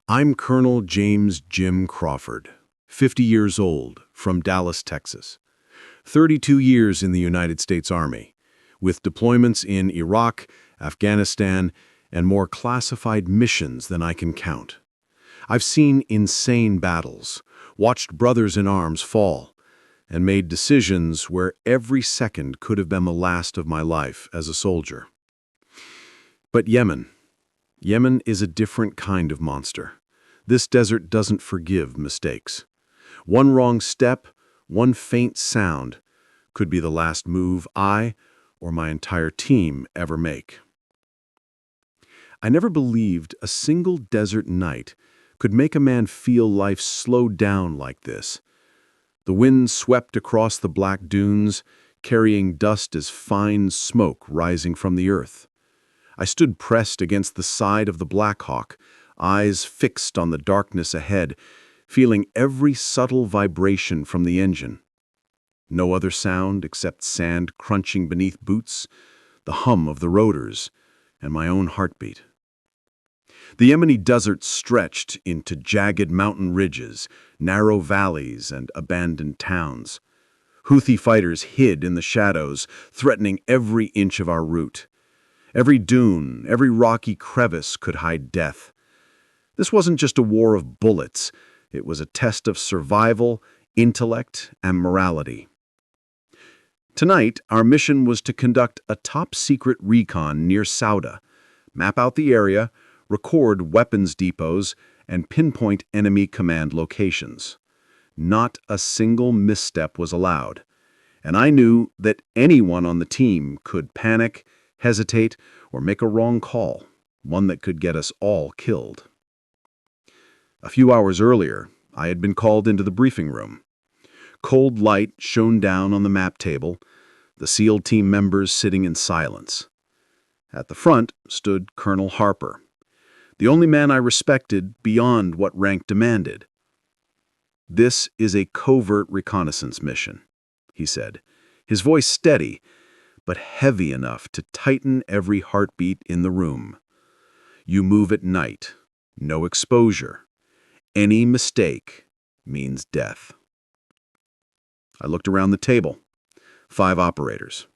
I'm Colonel James Jim Crawford, 50 years old, from Dallas, Texas. 32 years in the United States Army, with deployments in Iraq, Afghanistan, and more classified missions than I can count. I've seen insane battles, watched brothers in arms fall, and made decisions where every second could have been the last of my life as a soldier. But Yemen is a different kind of monster. This desert doesn't forgive mistakes. One wrong step, one faint sound, could be the last move I or my entire team ever make. I never believed a single desert night could make a man feel life slow down like this. The wind swept across the black dunes, carrying dust as fine smoke rising from the earth. I stood pressed against the side of the Black Hawk, eyes fixed on the darkness ahead, feeling every subtle vibration from the engine. No other sound except sand crunching beneath boots, the hum of the rotors, and my own heartbeat. The Yemeni desert stretched into jagged mountain ridges, narrow valleys, and abandoned towns. Houthi fighters hid in the shadows, threatening every inch of our route. Every dune, every rocky crevice could hide death. This wasn't just a war of bullets. It was a test of survival, intellect, and morality. Tonight, our mission was to conduct a top-secret recon near Sauda, map out the area, record weapons depots, and pinpoint enemy command locations. Not a single misstep was allowed, and I knew that anyone on the team could panic, hesitate, or make a wrong call, one that could get us all killed. A few hours earlier, I had been called into the briefing room. Cold light shone down on the map table, the SEAL team members sitting in silence. At the front stood Colonel Harper, the only man I respected beyond what rank demanded. "This is a covert reconnaissance mission," he said, his voice steady, but heavy enough to tighten every heartbeat in the room. "You move at night, no exposure. Any mistake means death." I looked around the table. 5 operators.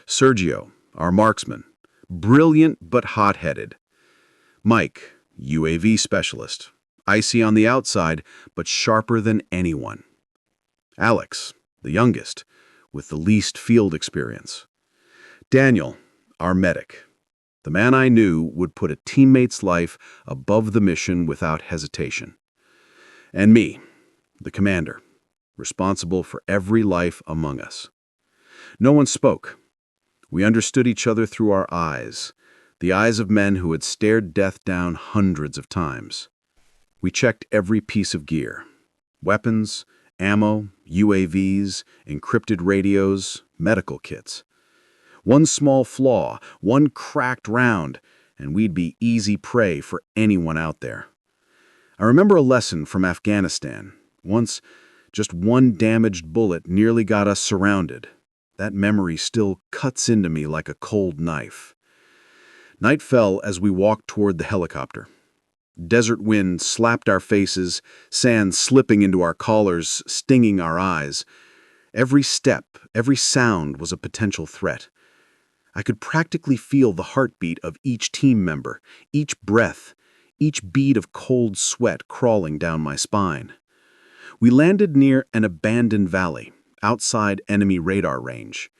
Sergio, our marksman, brilliant but hot-headed. Mike, UAV specialist, icy on the outside, but sharper than anyone. Alex, the youngest, with the least field experience. Daniel, our medic, the man I knew would put a teammate's life above the mission without hesitation. And me, the commander, responsible for every life among us. No one spoke. We understood each other through our eyes, the eyes of men who had stared death down hundreds of times. We checked every piece of gear: weapons, ammo, UAVs, encrypted radios, medical kits. One small flaw, one cracked round, and we'd be easy prey for anyone out there. I remember a lesson from Afghanistan. Once, just one damaged bullet nearly got us surrounded. That memory still cuts into me like a cold knife. Night fell as we walked toward the helicopter. Desert wind slapped our faces, sand slipping into our collars, stinging our eyes. Every step, every sound was a potential threat. I could practically feel the heartbeat of each team member, each breath, each bead of cold sweat crawling down my spine. We landed near an abandoned valley, outside enemy radar range.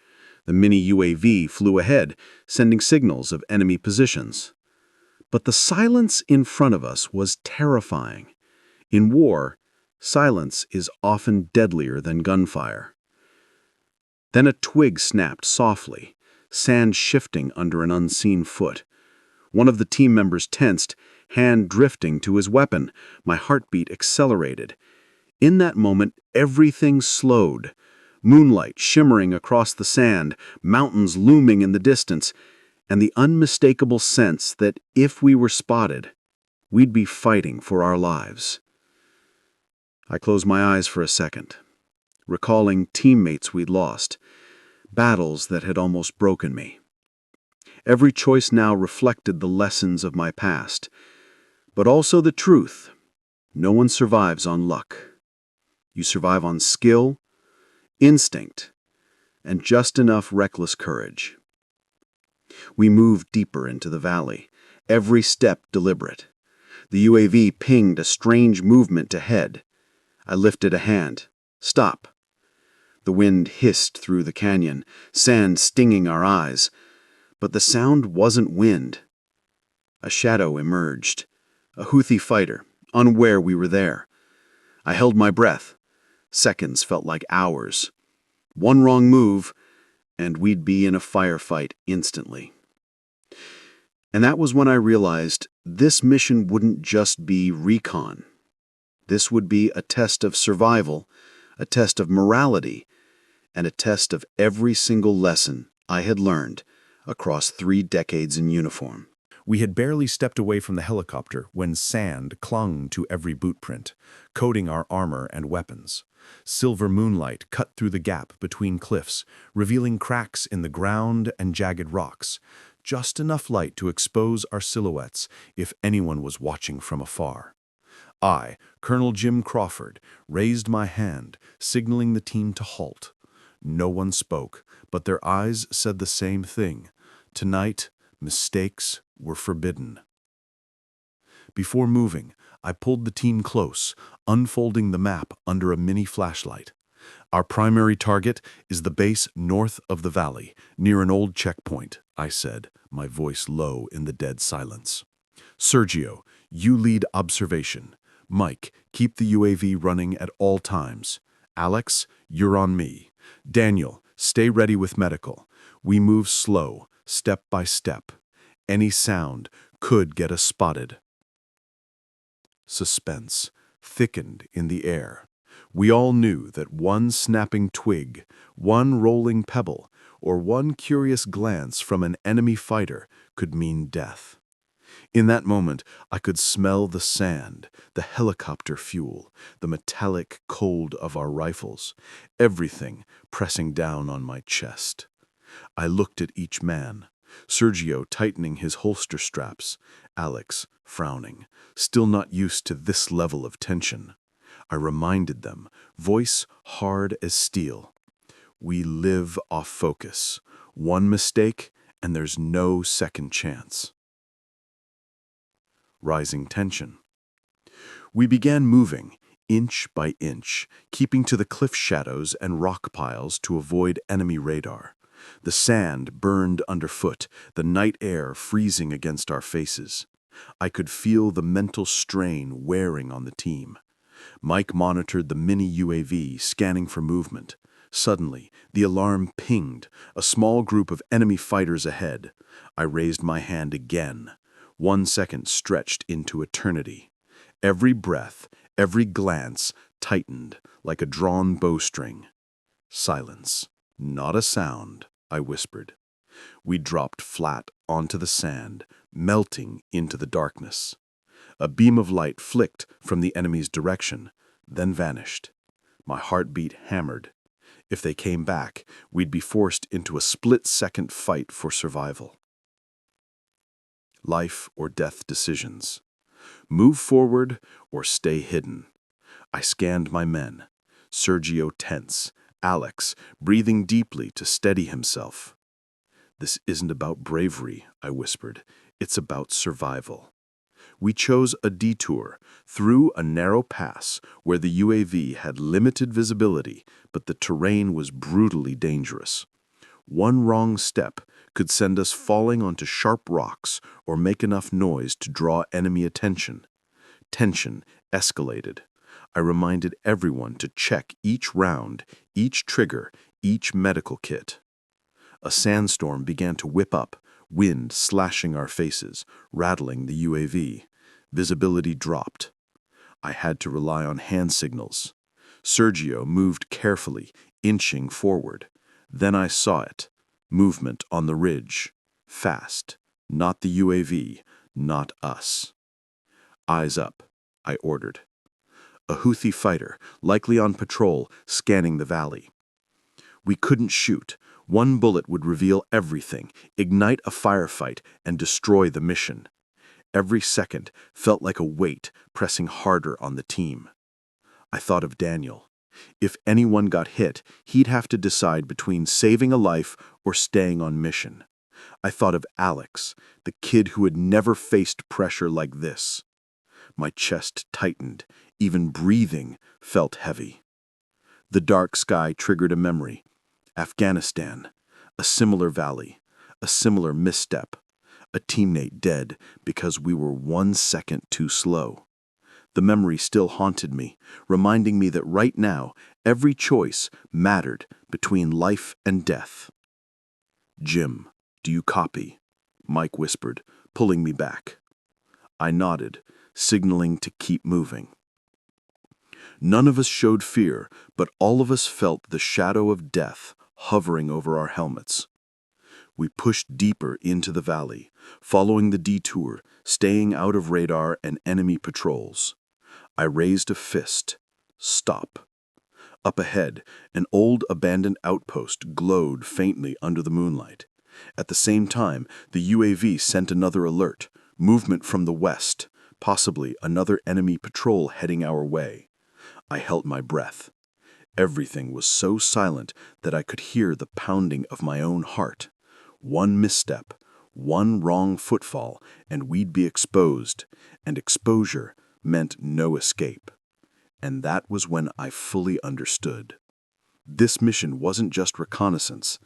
The mini UAV flew ahead, sending signals of enemy positions. But the silence in front of us was terrifying. In war, silence is often deadlier than gunfire. Then a twig snapped softly, sand shifting under an unseen foot. One of the team members tensed, hand drifting to his weapon. My heartbeat accelerated. In that moment, everything slowed. Moonlight shimmering across the sand, mountains looming in the distance, and the unmistakable sense that if we were spotted, we'd be fighting for our lives. I closed my eyes for a second, recalling teammates we'd lost, battles that had almost broken me. Every choice now reflected the lessons of my past, But also the truth. No one survives on luck. You survive on skill, instinct, and just enough reckless courage. We moved deeper into the valley, every step deliberate. The UAV pinged a strange movement ahead. I lifted a hand. Stop. The wind hissed through the canyon, sand stinging our eyes. But the sound wasn't wind. A shadow emerged. A Houthi fighter, unaware we were there. I held my breath. Seconds felt like hours. One wrong move, and we'd be in a firefight instantly. And that was when I realized this mission wouldn't just be recon. This would be a test of survival, a test of morality, and a test of every single lesson I had learned across 3 decades in uniform. We had barely stepped away from the helicopter when sand clung to every boot print, coating our armor and weapons. Silver moonlight cut through the gap between cliffs, revealing cracks in the ground and jagged rocks, just enough light to expose our silhouettes if anyone was watching from afar. I, Colonel Jim Crawford, raised my hand, signaling the team to halt. No one spoke, but their eyes said the same thing. Tonight, mistakes were forbidden. Before moving, I pulled the team close, unfolding the map under a mini flashlight. Our primary target is the base north of the valley, near an old checkpoint, I said, my voice low in the dead silence. Sergio, you lead observation. Mike, keep the UAV running at all times. Alex, you're on me. Daniel, stay ready with medical. We move slow, step by step. Any sound could get us spotted. Suspense thickened in the air. We all knew that one snapping twig, one rolling pebble, or one curious glance from an enemy fighter could mean death. In that moment, I could smell the sand, the helicopter fuel, the metallic cold of our rifles, everything pressing down on my chest. I looked at each man, Sergio tightening his holster straps, Alex frowning, still not used to this level of tension. I reminded them, voice hard as steel. We live off focus. One mistake, and there's no second chance. Rising tension. We began moving, inch by inch, keeping to the cliff shadows and rock piles to avoid enemy radar. The sand burned underfoot, the night air freezing against our faces. I could feel the mental strain wearing on the team. Mike monitored the mini UAV, scanning for movement. Suddenly, the alarm pinged, a small group of enemy fighters ahead. I raised my hand again. 1 second stretched into eternity. Every breath, every glance tightened like a drawn bowstring. Silence. Not a sound, I whispered. We dropped flat onto the sand, melting into the darkness. A beam of light flicked from the enemy's direction, then vanished. My heartbeat hammered. If they came back, we'd be forced into a split-second fight for survival. Life or death decisions. Move forward or stay hidden. I scanned my men. Sergio tense, Alex breathing deeply to steady himself. This isn't about bravery, I whispered. It's about survival. We chose a detour through a narrow pass where the UAV had limited visibility, but the terrain was brutally dangerous. One wrong step could send us falling onto sharp rocks or make enough noise to draw enemy attention. Tension escalated. I reminded everyone to check each round, each trigger, each medical kit. A sandstorm began to whip up, wind slashing our faces, rattling the UAV. Visibility dropped. I had to rely on hand signals. Sergio moved carefully, inching forward. Then I saw it. Movement on the ridge. Fast. Not the UAV. Not us. Eyes up, I ordered. A Houthi fighter, likely on patrol, scanning the valley. We couldn't shoot. One bullet would reveal everything, ignite a firefight, and destroy the mission. Every second felt like a weight pressing harder on the team. I thought of Daniel. If anyone got hit, he'd have to decide between saving a life or staying on mission. I thought of Alex, the kid who had never faced pressure like this. My chest tightened, even breathing felt heavy. The dark sky triggered a memory. Afghanistan, a similar valley, a similar misstep, a teammate dead because we were 1 second too slow. The memory still haunted me, reminding me that right now, every choice mattered between life and death. "Jim, do you copy?" Mike whispered, pulling me back. I nodded, signaling to keep moving. None of us showed fear, but all of us felt the shadow of death hovering over our helmets. We pushed deeper into the valley, following the detour, staying out of radar and enemy patrols. I raised a fist. Stop. Up ahead, an old abandoned outpost glowed faintly under the moonlight. At the same time, the UAV sent another alert, movement from the west, possibly another enemy patrol heading our way. I held my breath. Everything was so silent that I could hear the pounding of my own heart. One misstep, one wrong footfall, and we'd be exposed, and exposure meant no escape. And that was when I fully understood. This mission wasn't just reconnaissance.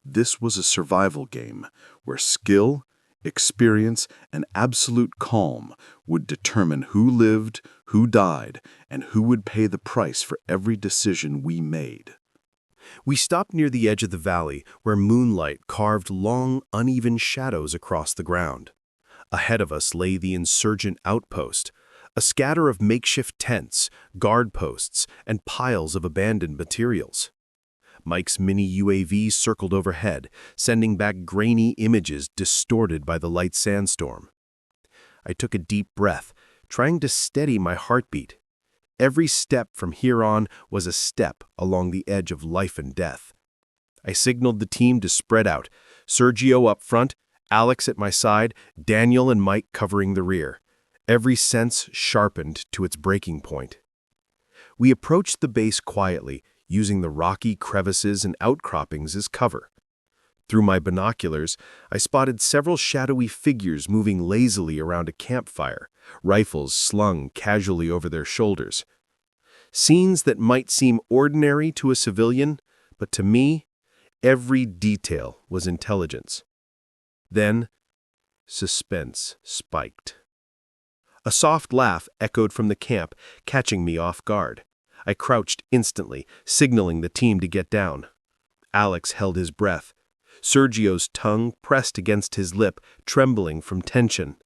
This was a survival game where skill, experience, and absolute calm would determine who lived, who died, and who would pay the price for every decision we made. We stopped near the edge of the valley where moonlight carved long, uneven shadows across the ground. Ahead of us lay the insurgent outpost, a scatter of makeshift tents, guard posts, and piles of abandoned materials. Mike's mini UAV circled overhead, sending back grainy images distorted by the light sandstorm. I took a deep breath, trying to steady my heartbeat. Every step from here on was a step along the edge of life and death. I signaled the team to spread out, Sergio up front, Alex at my side, Daniel and Mike covering the rear. Every sense sharpened to its breaking point. We approached the base quietly, using the rocky crevices and outcroppings as cover. Through my binoculars, I spotted several shadowy figures moving lazily around a campfire, rifles slung casually over their shoulders. Scenes that might seem ordinary to a civilian, but to me, every detail was intelligence. Then, suspense spiked. A soft laugh echoed from the camp, catching me off guard. I crouched instantly, signaling the team to get down. Alex held his breath. Sergio's tongue pressed against his lip, trembling from tension.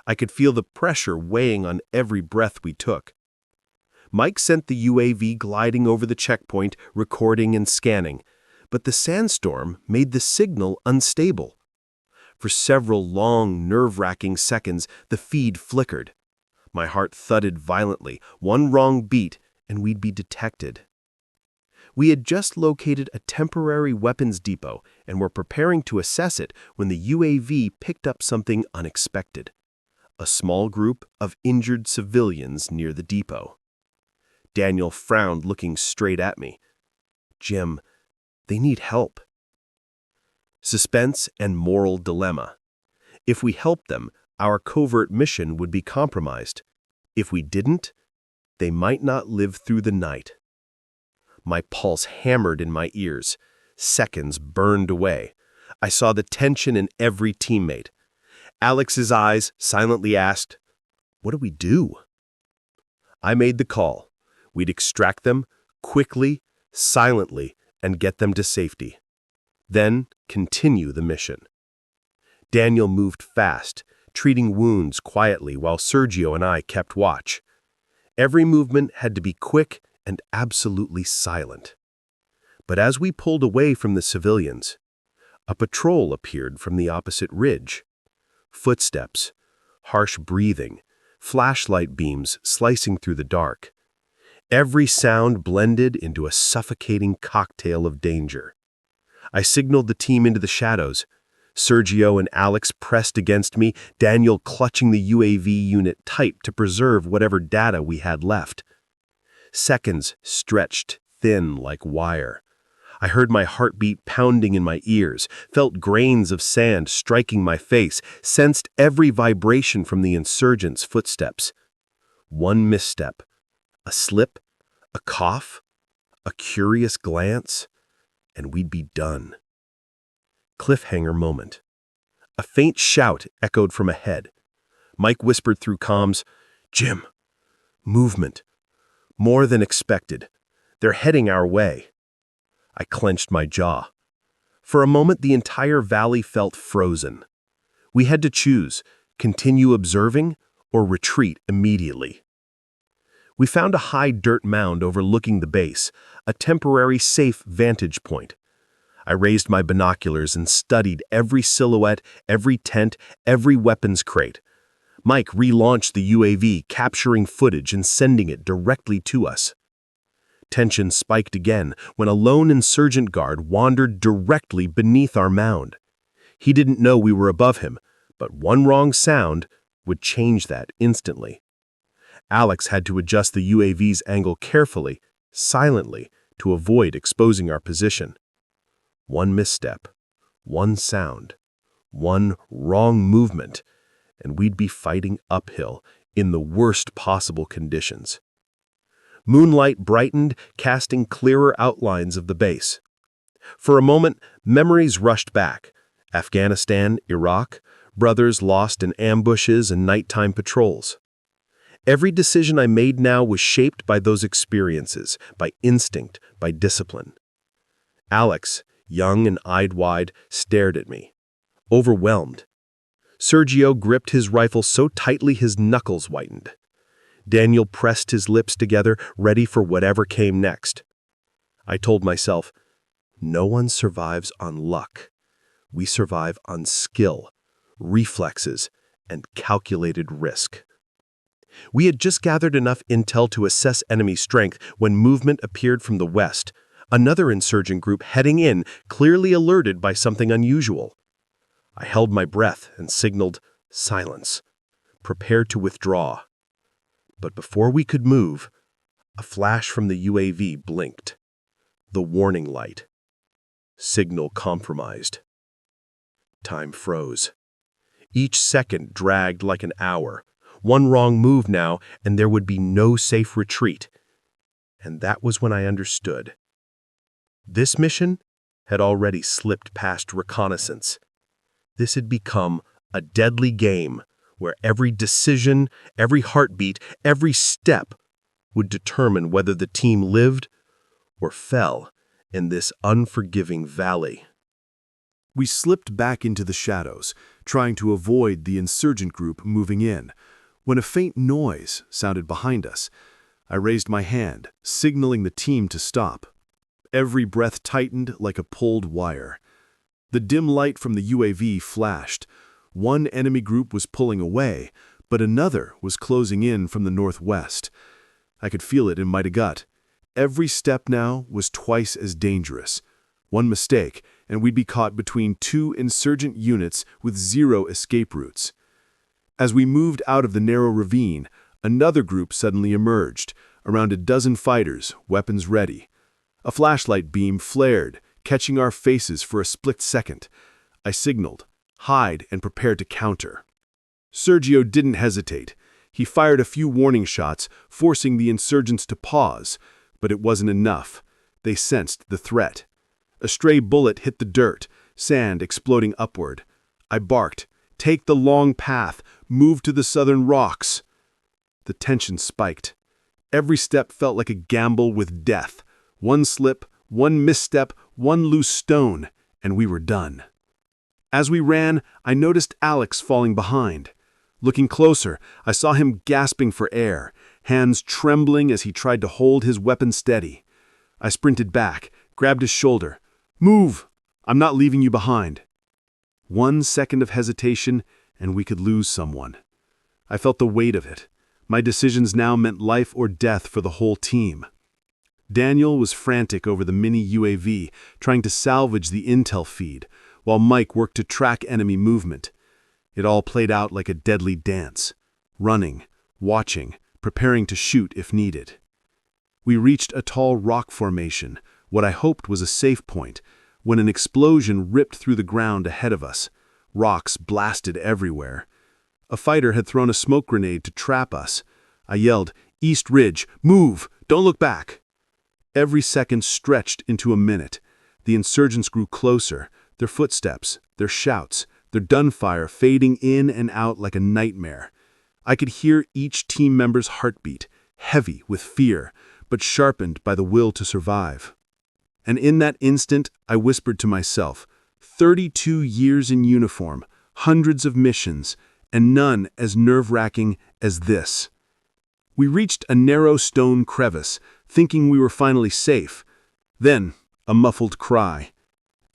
I could feel the pressure weighing on every breath we took. Mike sent the UAV gliding over the checkpoint, recording and scanning, but the sandstorm made the signal unstable. For several long, nerve-wracking seconds, the feed flickered. My heart thudded violently, one wrong beat, and we'd be detected. We had just located a temporary weapons depot and were preparing to assess it when the UAV picked up something unexpected. A small group of injured civilians near the depot. Daniel frowned, looking straight at me. "Jim, they need help." Suspense and moral dilemma. If we helped them, our covert mission would be compromised. If we didn't, they might not live through the night. My pulse hammered in my ears. Seconds burned away. I saw the tension in every teammate. Alex's eyes silently asked, "What do we do?" I made the call. We'd extract them, quickly, silently, and get them to safety. Then continue the mission. Daniel moved fast, treating wounds quietly while Sergio and I kept watch. Every movement had to be quick and absolutely silent. But as we pulled away from the civilians, a patrol appeared from the opposite ridge. Footsteps, harsh breathing, flashlight beams slicing through the dark. Every sound blended into a suffocating cocktail of danger. I signaled the team into the shadows. Sergio and Alex pressed against me, Daniel clutching the UAV unit tight to preserve whatever data we had left. Seconds stretched thin like wire. I heard my heartbeat pounding in my ears, felt grains of sand striking my face, sensed every vibration from the insurgents' footsteps. One misstep, a slip, a cough, a curious glance, and we'd be done. Cliffhanger moment. A faint shout echoed from ahead. Mike whispered through comms, "Jim, movement. More than expected. They're heading our way." I clenched my jaw. For a moment, the entire valley felt frozen. We had to choose, continue observing or retreat immediately. We found a high dirt mound overlooking the base, a temporary safe vantage point. I raised my binoculars and studied every silhouette, every tent, every weapons crate. Mike relaunched the UAV, capturing footage and sending it directly to us. Tension spiked again when a lone insurgent guard wandered directly beneath our mound. He didn't know we were above him, but one wrong sound would change that instantly. Alex had to adjust the UAV's angle carefully, silently, to avoid exposing our position. One misstep, one sound, one wrong movement, and we'd be fighting uphill in the worst possible conditions. Moonlight brightened, casting clearer outlines of the base. For a moment, memories rushed back. Afghanistan, Iraq, brothers lost in ambushes and nighttime patrols. Every decision I made now was shaped by those experiences, by instinct, by discipline. Alex, young and eyed wide, stared at me, overwhelmed. Sergio gripped his rifle so tightly his knuckles whitened. Daniel pressed his lips together, ready for whatever came next. I told myself, no one survives on luck. We survive on skill, reflexes, and calculated risk. We had just gathered enough intel to assess enemy strength when movement appeared from the west, another insurgent group heading in, clearly alerted by something unusual. I held my breath and signaled silence, prepared to withdraw. But before we could move, a flash from the UAV blinked. The warning light. Signal compromised. Time froze. Each second dragged like an hour. One wrong move now, and there would be no safe retreat. And that was when I understood. This mission had already slipped past reconnaissance. This had become a deadly game where every decision, every heartbeat, every step would determine whether the team lived or fell in this unforgiving valley. We slipped back into the shadows, trying to avoid the insurgent group moving in, when a faint noise sounded behind us. I raised my hand, signaling the team to stop. Every breath tightened like a pulled wire. The dim light from the UAV flashed. One enemy group was pulling away, but another was closing in from the northwest. I could feel it in my gut. Every step now was twice as dangerous. One mistake, and we'd be caught between two insurgent units with zero escape routes. As we moved out of the narrow ravine, another group suddenly emerged, around a dozen fighters, weapons ready. A flashlight beam flared, catching our faces for a split second. I signaled, hide, and prepared to counter. Sergio didn't hesitate. He fired a few warning shots, forcing the insurgents to pause, but it wasn't enough. They sensed the threat. A stray bullet hit the dirt, sand exploding upward. I barked, "Take the long path, move to the southern rocks." The tension spiked. Every step felt like a gamble with death. One slip, one misstep, one loose stone, and we were done. As we ran, I noticed Alex falling behind. Looking closer, I saw him gasping for air, hands trembling as he tried to hold his weapon steady. I sprinted back, grabbed his shoulder. "Move! I'm not leaving you behind." 1 second of hesitation, and we could lose someone. I felt the weight of it. My decisions now meant life or death for the whole team. Daniel was frantic over the mini UAV, trying to salvage the intel feed, while Mike worked to track enemy movement. It all played out like a deadly dance, running, watching, preparing to shoot if needed. We reached a tall rock formation, what I hoped was a safe point, when an explosion ripped through the ground ahead of us. Rocks blasted everywhere. A fighter had thrown a smoke grenade to trap us. I yelled, "East Ridge, move! Don't look back!" Every second stretched into a minute. The insurgents grew closer, their footsteps, their shouts, their gunfire fading in and out like a nightmare. I could hear each team member's heartbeat, heavy with fear, but sharpened by the will to survive. And in that instant, I whispered to myself, 32 years in uniform, hundreds of missions, and none as nerve-wracking as this. We reached a narrow stone crevice, thinking we were finally safe. Then, a muffled cry.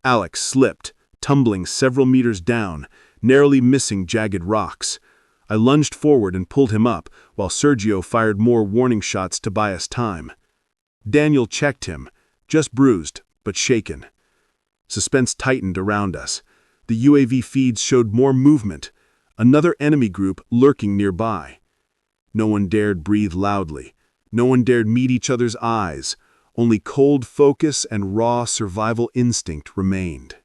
Alex slipped, tumbling several meters down, narrowly missing jagged rocks. I lunged forward and pulled him up, while Sergio fired more warning shots to buy us time. Daniel checked him, just bruised, but shaken. Suspense tightened around us. The UAV feeds showed more movement, another enemy group lurking nearby. No one dared breathe loudly. No one dared meet each other's eyes. Only cold focus and raw survival instinct remained.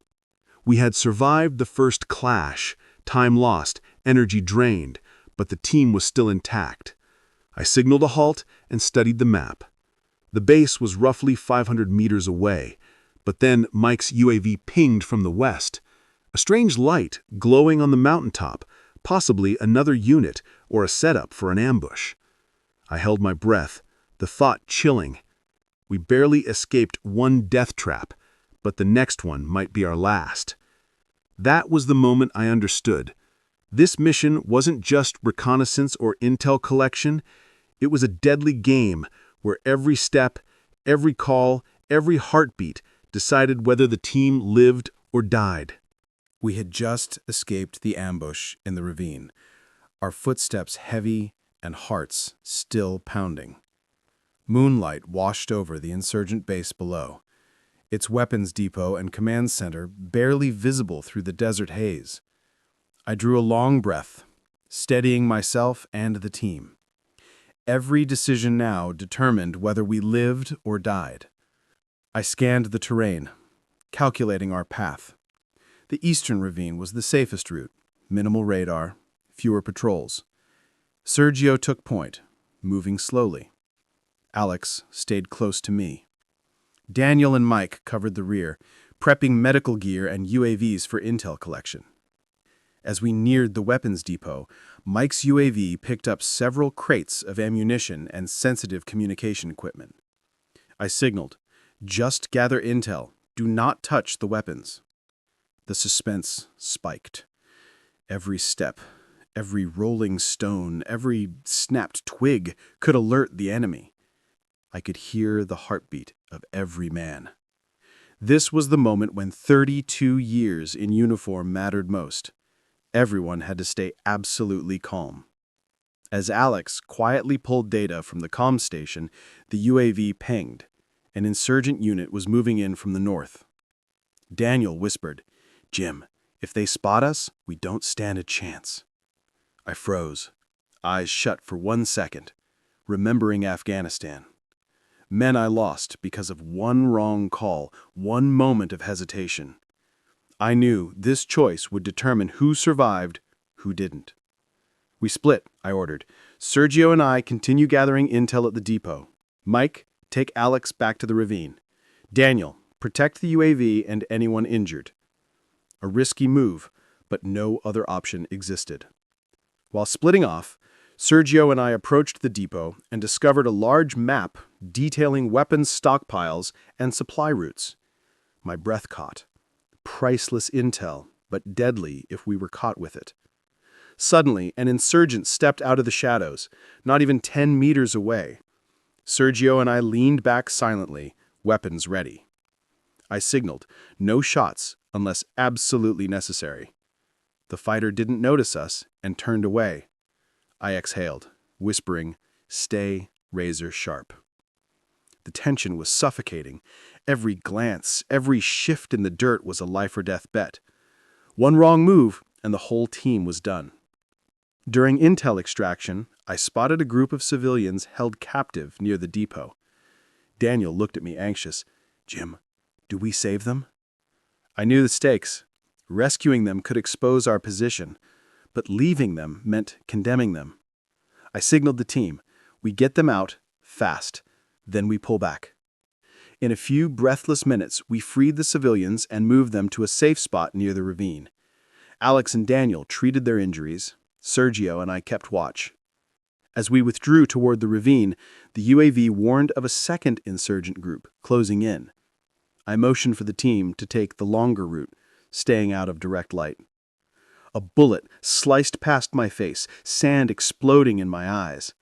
We had survived the first clash, time lost, energy drained, but the team was still intact. I signaled a halt and studied the map. The base was roughly 500 meters away, but then Mike's UAV pinged from the west. A strange light glowing on the mountaintop, possibly another unit or a setup for an ambush. I held my breath, the thought chilling. We barely escaped one death trap, but the next one might be our last. That was the moment I understood. This mission wasn't just reconnaissance or intel collection. It was a deadly game where every step, every call, every heartbeat decided whether the team lived or died. We had just escaped the ambush in the ravine, our footsteps heavy and hearts still pounding. Moonlight washed over the insurgent base below, its weapons depot and command center barely visible through the desert haze. I drew a long breath, steadying myself and the team. Every decision now determined whether we lived or died. I scanned the terrain, calculating our path. The eastern ravine was the safest route, minimal radar, fewer patrols. Sergio took point, moving slowly. Alex stayed close to me. Daniel and Mike covered the rear, prepping medical gear and UAVs for intel collection. As we neared the weapons depot, Mike's UAV picked up several crates of ammunition and sensitive communication equipment. I signaled, "Just gather intel. Do not touch the weapons." The suspense spiked. Every step, every rolling stone, every snapped twig could alert the enemy. I could hear the heartbeat of every man. This was the moment when 32 years in uniform mattered most. Everyone had to stay absolutely calm. As Alex quietly pulled data from the comm station, the UAV pinged. An insurgent unit was moving in from the north. Daniel whispered, "Jim, if they spot us, we don't stand a chance." I froze, eyes shut for 1 second, remembering Afghanistan. Men I lost because of one wrong call, one moment of hesitation. I knew this choice would determine who survived, who didn't. "We split," I ordered. "Sergio and I continue gathering intel at the depot. Mike, take Alex back to the ravine. Daniel, protect the UAV and anyone injured." A risky move, but no other option existed. While splitting off, Sergio and I approached the depot and discovered a large map detailing weapons stockpiles and supply routes. My breath caught. Priceless intel, but deadly if we were caught with it. Suddenly, an insurgent stepped out of the shadows, not even 10 meters away. Sergio and I leaned back silently, weapons ready. I signaled, "No shots unless absolutely necessary." The fighter didn't notice us and turned away. I exhaled, whispering, "Stay razor sharp." The tension was suffocating. Every glance, every shift in the dirt was a life or death bet. One wrong move, and the whole team was done. During intel extraction, I spotted a group of civilians held captive near the depot. Daniel looked at me anxious. "Jim, do we save them?" I knew the stakes. Rescuing them could expose our position, but leaving them meant condemning them. I signaled the team. We get them out, fast. Then we pull back. In a few breathless minutes, we freed the civilians and moved them to a safe spot near the ravine. Alex and Daniel treated their injuries. Sergio and I kept watch. As we withdrew toward the ravine, the UAV warned of a second insurgent group closing in. I motioned for the team to take the longer route, staying out of direct light. A bullet sliced past my face, sand exploding in my eyes.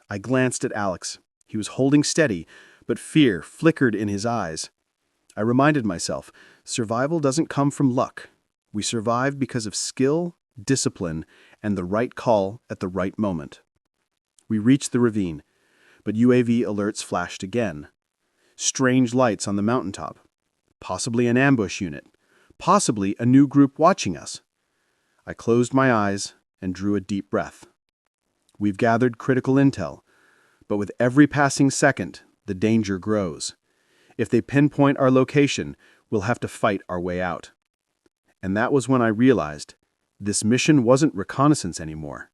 I glanced at Alex. He was holding steady, but fear flickered in his eyes. I reminded myself, survival doesn't come from luck. We survive because of skill, discipline, and the right call at the right moment. We reached the ravine, but UAV alerts flashed again. Strange lights on the mountaintop. Possibly an ambush unit. Possibly a new group watching us. I closed my eyes and drew a deep breath. We've gathered critical intel, but with every passing second, the danger grows. If they pinpoint our location, we'll have to fight our way out. And that was when I realized this mission wasn't reconnaissance anymore.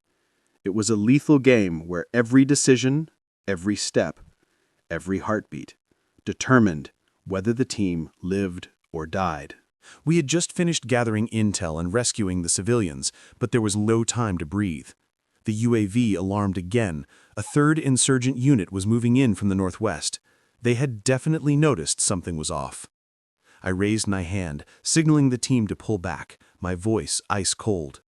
It was a lethal game where every decision, every step, every heartbeat determined whether the team lived or died. We had just finished gathering intel and rescuing the civilians, but there was no time to breathe. The UAV alarmed again. A third insurgent unit was moving in from the northwest. They had definitely noticed something was off. I raised my hand, signaling the team to pull back, my voice ice cold.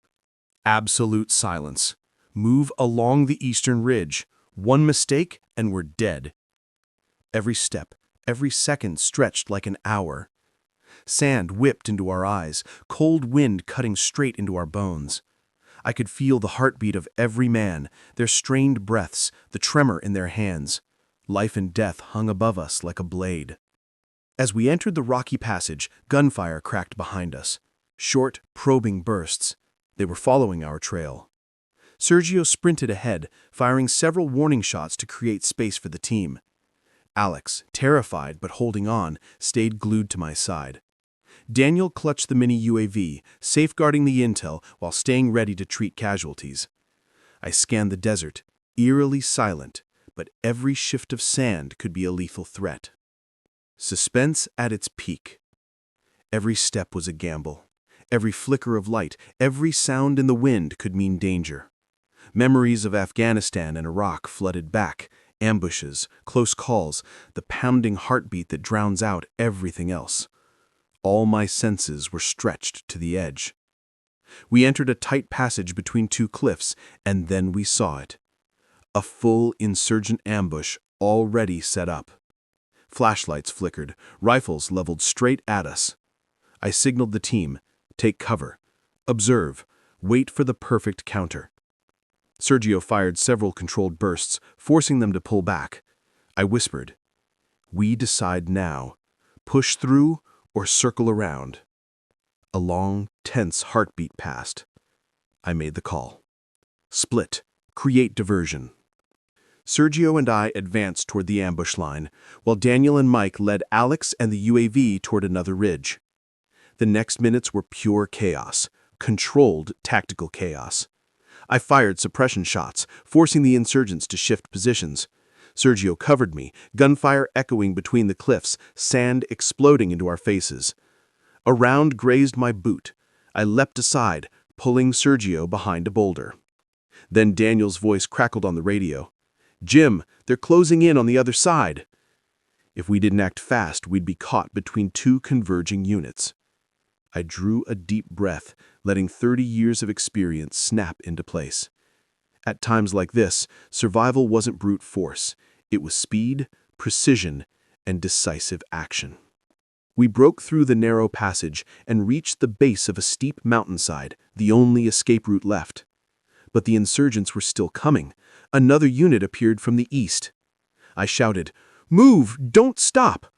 Absolute silence. Move along the eastern ridge. One mistake and we're dead. Every step, every second stretched like an hour. Sand whipped into our eyes, cold wind cutting straight into our bones. I could feel the heartbeat of every man, their strained breaths, the tremor in their hands. Life and death hung above us like a blade. As we entered the rocky passage, gunfire cracked behind us. Short, probing bursts. They were following our trail. Sergio sprinted ahead, firing several warning shots to create space for the team. Alex, terrified but holding on, stayed glued to my side. Daniel clutched the mini UAV, safeguarding the intel while staying ready to treat casualties. I scanned the desert, eerily silent, but every shift of sand could be a lethal threat. Suspense at its peak. Every step was a gamble. Every flicker of light, every sound in the wind could mean danger. Memories of Afghanistan and Iraq flooded back. Ambushes, close calls, the pounding heartbeat that drowns out everything else. All my senses were stretched to the edge. We entered a tight passage between two cliffs, and then we saw it. A full insurgent ambush already set up. Flashlights flickered, rifles leveled straight at us. I signaled the team, take cover, observe, wait for the perfect counter. Sergio fired several controlled bursts, forcing them to pull back. I whispered, "We decide now. Push through or circle around." A long, tense heartbeat passed. I made the call. Split. Create diversion. Sergio and I advanced toward the ambush line, while Daniel and Mike led Alex and the UAV toward another ridge. The next minutes were pure chaos, controlled tactical chaos. I fired suppression shots, forcing the insurgents to shift positions. Sergio covered me, gunfire echoing between the cliffs, sand exploding into our faces. A round grazed my boot. I leapt aside, pulling Sergio behind a boulder. Then Daniel's voice crackled on the radio. "Jim, they're closing in on the other side." If we didn't act fast, we'd be caught between two converging units. I drew a deep breath, letting 30 years of experience snap into place. At times like this, survival wasn't brute force. It was speed, precision, and decisive action. We broke through the narrow passage and reached the base of a steep mountainside, the only escape route left. But the insurgents were still coming. Another unit appeared from the east. I shouted, "Move! Don't stop!"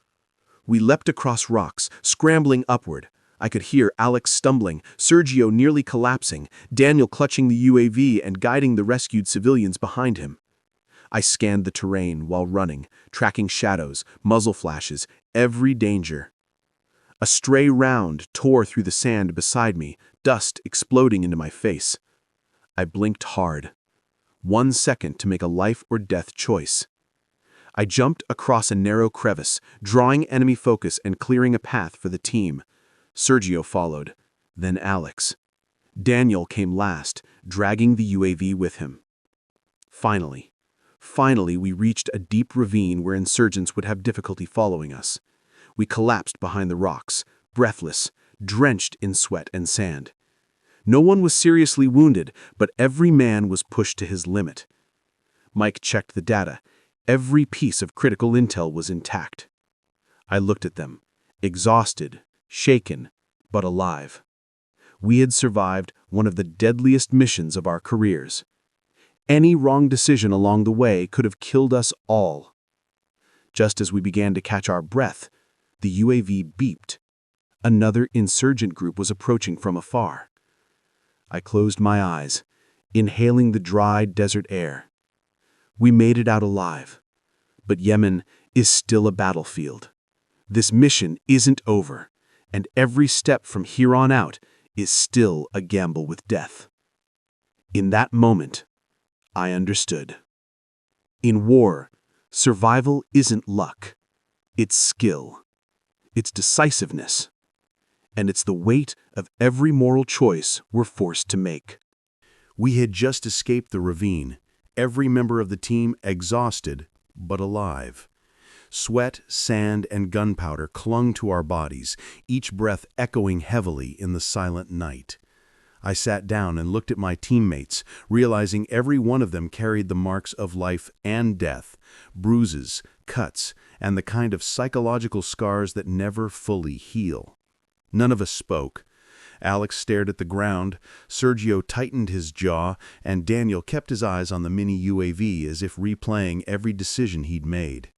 We leapt across rocks, scrambling upward. I could hear Alex stumbling, Sergio nearly collapsing, Daniel clutching the UAV and guiding the rescued civilians behind him. I scanned the terrain while running, tracking shadows, muzzle flashes, every danger. A stray round tore through the sand beside me, dust exploding into my face. I blinked hard. 1 second to make a life-or-death choice. I jumped across a narrow crevice, drawing enemy focus and clearing a path for the team. Sergio followed, then Alex. Daniel came last, dragging the UAV with him. Finally, we reached a deep ravine where insurgents would have difficulty following us. We collapsed behind the rocks, breathless, drenched in sweat and sand. No one was seriously wounded, but every man was pushed to his limit. Mike checked the data. Every piece of critical intel was intact. I looked at them, exhausted, shaken, but alive. We had survived one of the deadliest missions of our careers. Any wrong decision along the way could have killed us all. Just as we began to catch our breath, the UAV beeped. Another insurgent group was approaching from afar. I closed my eyes, inhaling the dry desert air. We made it out alive. But Yemen is still a battlefield. This mission isn't over, and every step from here on out is still a gamble with death. In that moment, I understood. In war, survival isn't luck. It's skill. It's decisiveness. And it's the weight of every moral choice we're forced to make. We had just escaped the ravine, every member of the team exhausted but alive. Sweat, sand, and gunpowder clung to our bodies, each breath echoing heavily in the silent night. I sat down and looked at my teammates, realizing every one of them carried the marks of life and death, bruises, cuts, and the kind of psychological scars that never fully heal. None of us spoke. Alex stared at the ground, Sergio tightened his jaw, and Daniel kept his eyes on the mini UAV as if replaying every decision he'd made.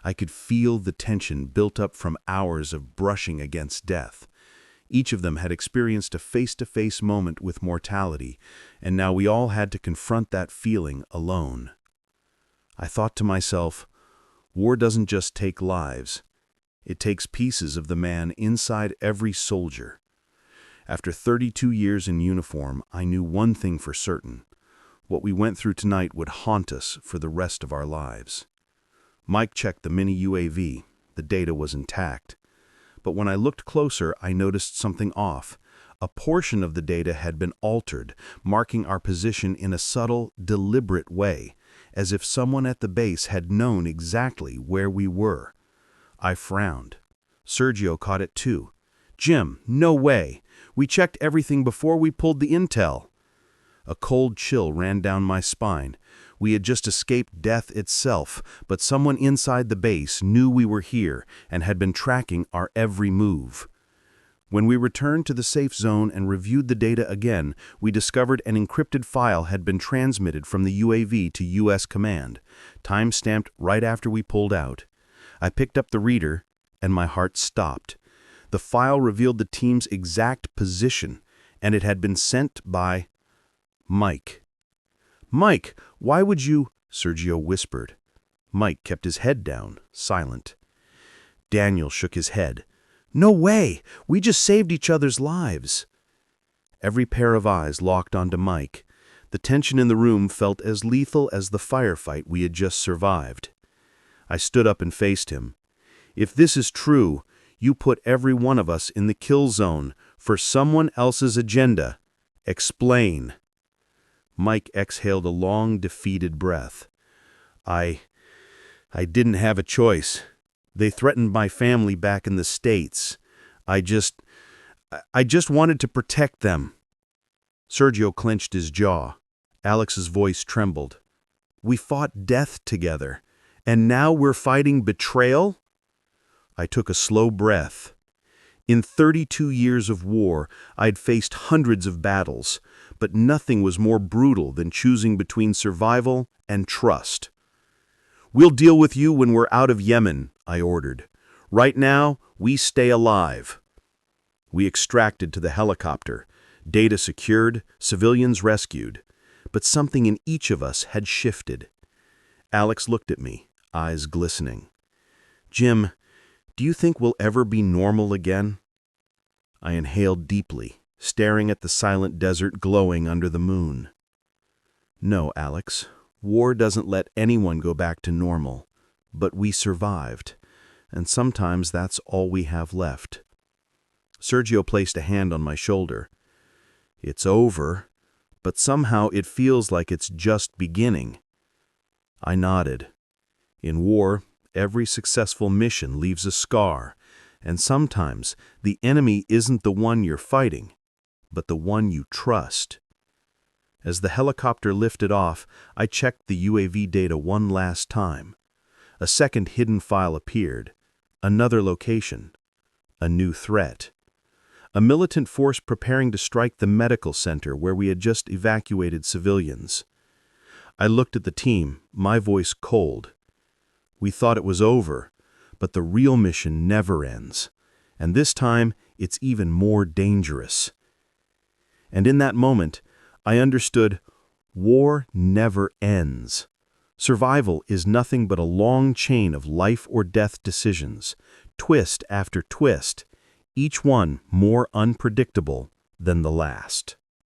I could feel the tension built up from hours of brushing against death. Each of them had experienced a face-to-face moment with mortality, and now we all had to confront that feeling alone. I thought to myself, war doesn't just take lives. It takes pieces of the man inside every soldier. After 32 years in uniform, I knew one thing for certain. What we went through tonight would haunt us for the rest of our lives. Mike checked the mini UAV. The data was intact. But when I looked closer, I noticed something off. A portion of the data had been altered, marking our position in a subtle, deliberate way, as if someone at the base had known exactly where we were. I frowned. Sergio caught it too. "Jim, no way. We checked everything before we pulled the intel." A cold chill ran down my spine. We had just escaped death itself, but someone inside the base knew we were here and had been tracking our every move. When we returned to the safe zone and reviewed the data again, we discovered an encrypted file had been transmitted from the UAV to U.S. Command, time-stamped right after we pulled out. I picked up the reader, and my heart stopped. The file revealed the team's exact position, and it had been sent by Mike. "Mike, why would you?" Sergio whispered. Mike kept his head down, silent. Daniel shook his head. "No way! We just saved each other's lives." Every pair of eyes locked onto Mike. The tension in the room felt as lethal as the firefight we had just survived. I stood up and faced him. "If this is true, you put every one of us in the kill zone for someone else's agenda. Explain." Mike exhaled a long, defeated breath. I didn't have a choice. They threatened my family back in the States. I just wanted to protect them." Sergio clenched his jaw. Alex's voice trembled. "We fought death together, and now we're fighting betrayal?" I took a slow breath. In 32 years of war, I'd faced hundreds of battles, but nothing was more brutal than choosing between survival and trust. "We'll deal with you when we're out of Yemen," I ordered. "Right now, we stay alive." We extracted to the helicopter, data secured, civilians rescued, but something in each of us had shifted. Alex looked at me, eyes glistening. "Jim, do you think we'll ever be normal again?" I inhaled deeply, staring at the silent desert glowing under the moon. "No, Alex, war doesn't let anyone go back to normal, but we survived, and sometimes that's all we have left." Sergio placed a hand on my shoulder. "It's over, but somehow it feels like it's just beginning." I nodded. In war, every successful mission leaves a scar, and sometimes the enemy isn't the one you're fighting, but the one you trust. As the helicopter lifted off, I checked the UAV data one last time. A second hidden file appeared. Another location. A new threat. A militant force preparing to strike the medical center where we had just evacuated civilians. I looked at the team, my voice cold. We thought it was over, but the real mission never ends. And this time, it's even more dangerous. And in that moment, I understood war never ends. Survival is nothing but a long chain of life or death decisions, twist after twist, each one more unpredictable than the last.